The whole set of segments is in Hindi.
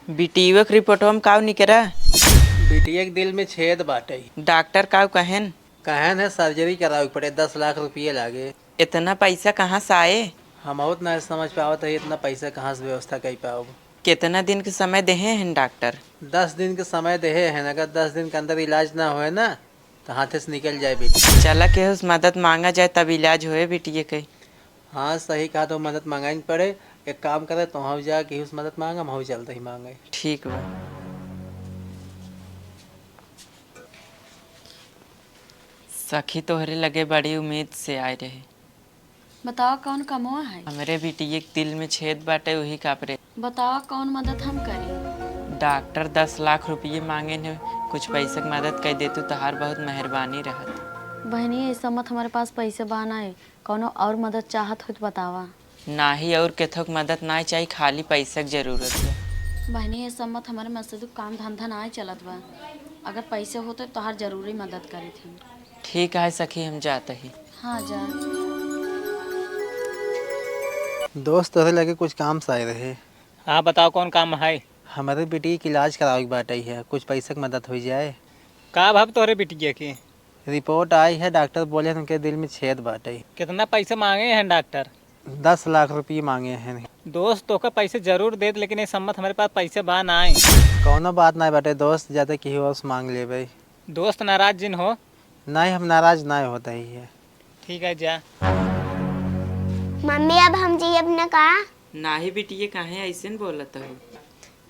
बीटीओ के रिपोर्टवा में काव निकरा? बिटिया के दिल में छेद बाटे। डॉक्टर काव कहन? कहन है सर्जरी करावे पड़े, 10 लाख रुपये लागे। इतना पैसा कहाँ से आए? हम और ना समझ पावत है इतना पैसा कहाँ से व्यवस्था कर पाओ। कितना दिन के समय देहे हैं डॉक्टर? 10 दिन के समय देहे हैं, अगर 10 दिन के अंदर इलाज ना होए ना तो हाथे से निकल जाए बेटी। चला के उस मदद मांगा जाए तब इलाज होए बेटिए के। हाँ सही कहा, तो मदद मांगानी पड़े। एक काम करे तो हम जा के उस मदद मांगा, हम चलते ही मांगे। ठीक बा। सखी तोहरे लगे बड़ी उम्मीद से आए रहे। बताओ कौन कमवा है? हमरे बिटिए के दिल में छेद बाटे, वही कापरे। बताओ कौन मदद हम करी? डॉक्टर 10 लाख रुपये मांगे ने, कुछ पैसे की मदद कर दे तो तहार बहुत मेहरबानी रहत। बहनी ऐसा मत, हमारे पास पैसे बाना है, कौनो और मदद चाहत हो तो बतावा। नाही और केथोक मदद ना चाहिए, खाली पैसा की जरूरत है। बहनी ऐसा मत, हमारे मजदूर काम धंधा ना चलत बा, अगर पैसे होते तो हर जरूरी मदद करी थी। ठीक है सखी, हम जाते ही। हाँ जा। दोस्त तोहरे लगे कुछ काम से आए रहे। हाँ बताओ कौन काम है? हमारे बेटी के इलाज करावे के बाटे है, कुछ पैसा की मदद हो जाए। का भाव तोहरे बिटिया की? रिपोर्ट आई है, डॉक्टर बोले हैं उनके दिल में छेद बाटे। कितना पैसे मांगे हैं डॉक्टर? 10 लाख रुपये मांगे हैं। दोस्त तो का पैसे जरूर दे, लेकिन इस सम्मत हमारे पास पैसे बा ना आए। कौनो बात नहीं बाटे दोस्त, ज्यादा की और से मांग लेबे। दोस्त नाराज जिन हो? नहीं, हम नाराज नहीं होता ही है। ठीक है जा। मम्मी अब हम जी अपने कहा नाही बिटिया काहे ऐसे बोलत हो?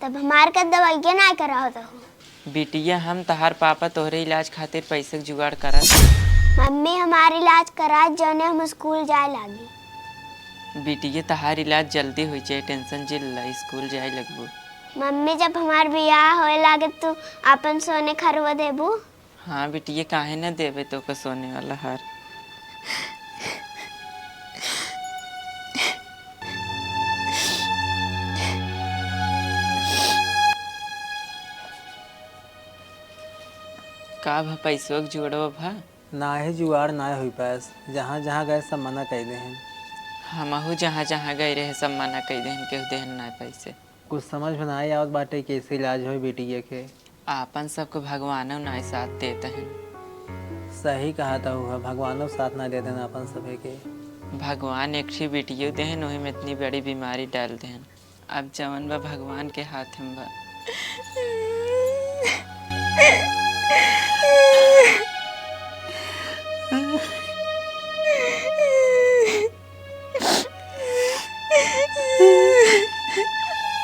तब हमार का दवाई ना करा होता हो। बिटिया हम तहार पापा तोहरे इलाज खातिर पैसे के जुगाड़ करत। मम्मी हमारी इलाज करा जौने हम स्कूल जाए लागी। बिटिया तहार इलाज जल्दी हो जाए, टेंशन जिल्ला, स्कूल जाए लगबो। मम्मी जब हमार बियाह होए लागे तू अपन सोने खरवा देबू। हाँ बिटिया काहे न देवे तो का सोने वाला हार। का भा पैसों के जुड़ो भा? ना ही जुगाड़ ना हुई पास, जहाँ जहाँ गए सब मना कर दे हैं। हमहू जहाँ जहाँ गए रहे सब मना कई देहन, केहू देहन ना पैसे। कुछ समझ में ना आवत बाटे कैसे इलाज हो बेटी के। आपन सबको भगवानो ना साथ देते हैं। सही कहा था हुआ, भगवानों साथ ना देते ना अपन सभी के। भगवान एक ही बेटियों देहन, वही में इतनी बड़ी बीमारी डाल देहन। अब जवन बा भगवान के हाथ में बा।